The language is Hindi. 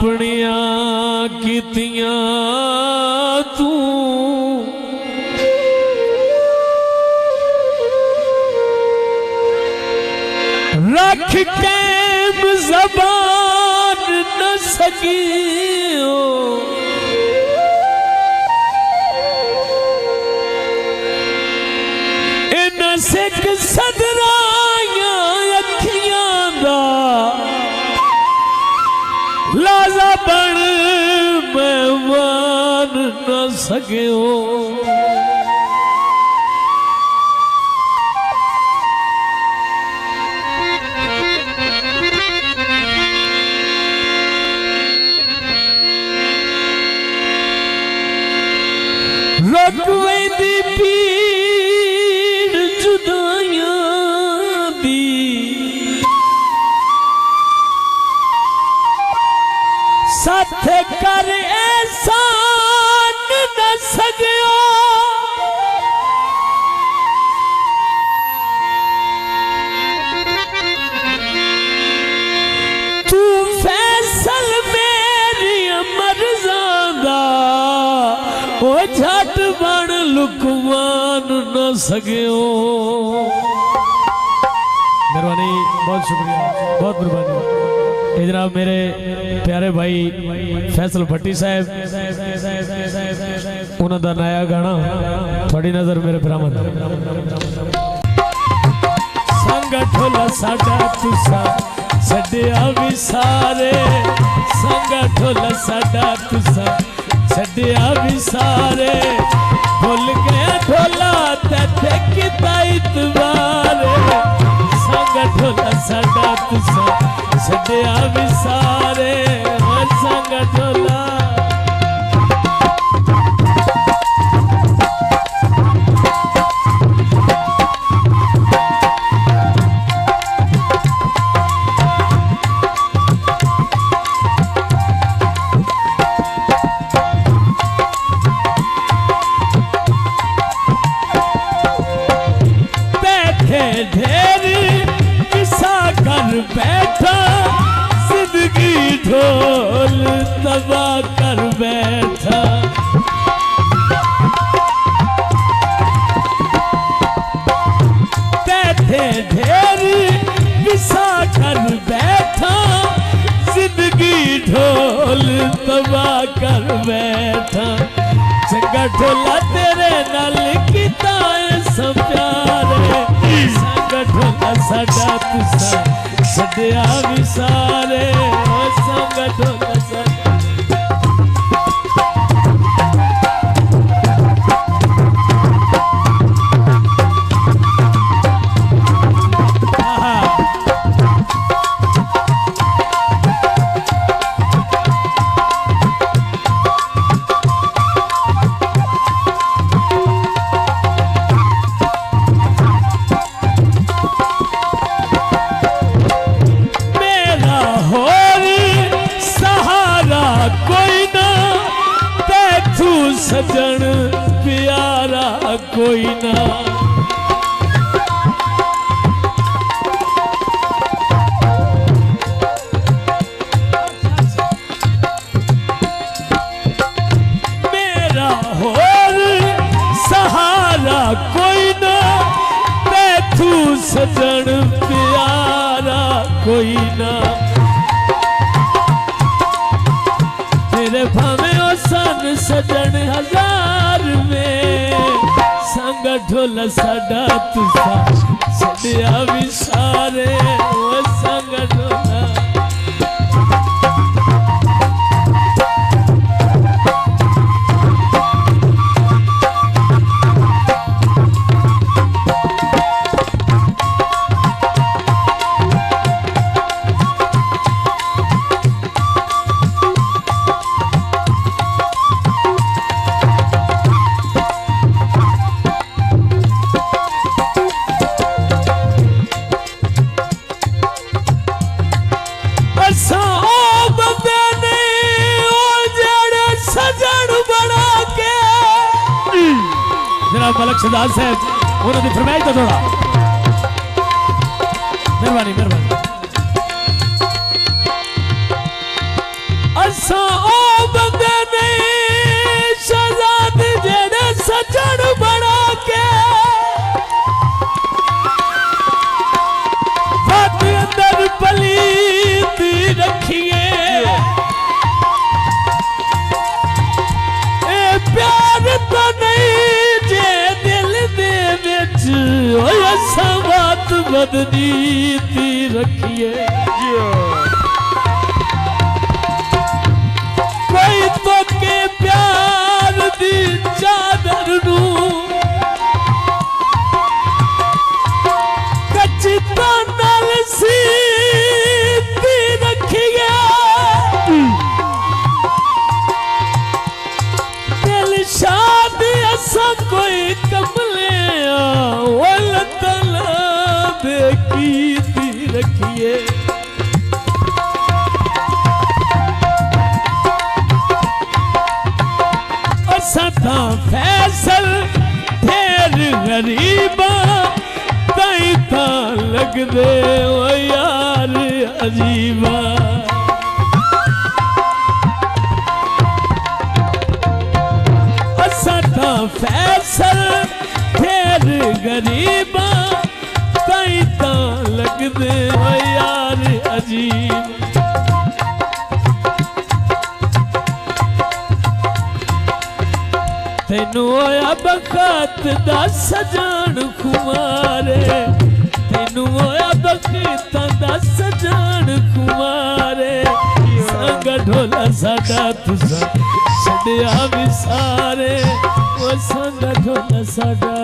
अपनिया कीतियां तू रख कैम ज़बान न सकियो इन सिख सदराया अखियां दा लाजा बन मेहमान न सकियो रोकवेंदी पीड़ जुदाइयां दी साथ कर एहसान न सकियो तू फैसल मेरी मर्ज़ादा ओ झट बन लुकमान न सकियो। मेहरबानी, बहुत शुक्रिया, बहुत मेहरबानी। ये जनाब मेरे प्यारे भाई फैसल भट्टी साहब, उन्होंने नया गाना थोड़ी नजर मेरे भरामद संग ढोला साडा तुसा छड्डिया भी सारे संग ढोला साडा तुसा छड्डिया भी सारे भुल गया ढोला ते किता इतबार संग ढोला साडा तुसा छड्डिया भी सारे संग ढोला बैठा जिंदगी ढोल तबा कर बैठा बैठे ढेर पिसा कर बैठा जिंदगी ढोल तबा कर बैठा चंगा ढोला तेरे नाल कीता सब प्यारे संग ढोला साडा तुसा छड्डिया भी सारे संग ढोला साडा सजन प्यारा कोई ना मेरा होर सहारा कोई ना तू सजन प्यारा कोई ना तेरे भावे सन सजन हजार में संग ढोला साडा तुसा छड्डिया भी सारे संग ढोला मलक शहजाद साहब उन्होंने फरमाइश तो थोड़ा मेहरबानी मेहरबानी असा ओ बंदे नहीं शहजाद जेड़े सजन बना के बात अंदर पलीत रखिए ए प्यार तो नहीं जे दिल दे विच ओए असा बात बदनीती रखिए कोई तो के प्यार दी चादर नू कच्ची नाल सीती रखिए दिल शाद असा कोई कमले तला दे कीती रखिए सदा फैसल फिर गरीबा कई ता लग दे ओ यार अजीबा सदा फैसल फिर गरीबा कई ता लग दे ओ यार अजीबा तेनू होया बखत दा सजान खुमारे तेनू होया बखत दा सजान खुमारे संग ढोला साडा तुसा छड़िया विसारे वो संग ढोला साडा